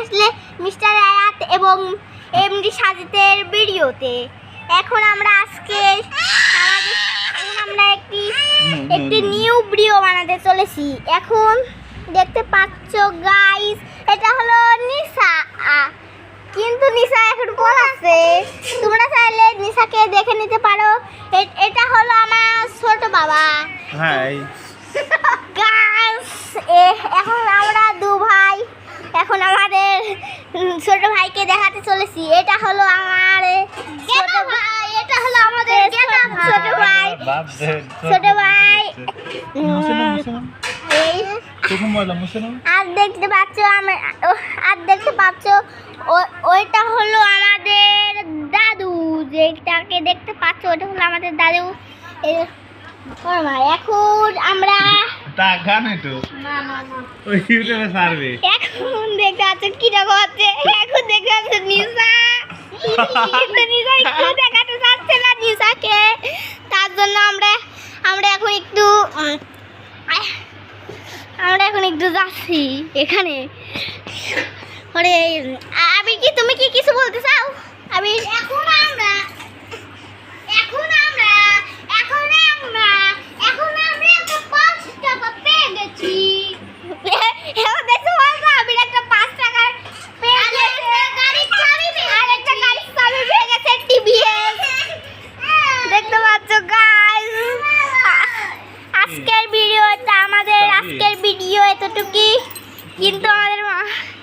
আসলে মিস্টার আয়াত এবং এমডি সাজিদের ভিডিওতে। এখন আমরা একটি নিউ ভিডিও বানাতে চলেছি। এখন দেখতে পাচ্ছ গাইস, এটা হলো নিশা, কিন্তু নিশা এখন কোন আছে, তোমরা চাইলে নিশাকে দেখে নিতে পারো। এটা হলো আমার ছোট বাবা। হাই গাইস, এখন আমরা দু ভাই এখন আমাদের ছোট ভাইকে দেখাতে চলেছি। এটা হলো আমার ছোট ভাই, এটা হলো আমাদের ছোট ভাই। ছোট ভাই আর দেখতে পাচ্ছ ওইটা হলো আমাদের দাদু, যেটাকে দেখতে পাচ্ছ ওটা হলো আমাদের দাদু। এখন আমরা এখন দেখতে পাচ্ছ কিরকম হচ্ছে। এখন দেখতে পাচ্ছ নিশা দেখাতে চাচ্ছে না নিশাকে, তার জন্য আমরা এখন একটু যাচ্ছি এখানে। তুমি কি কিছু বলতে চাও? এখন আমরা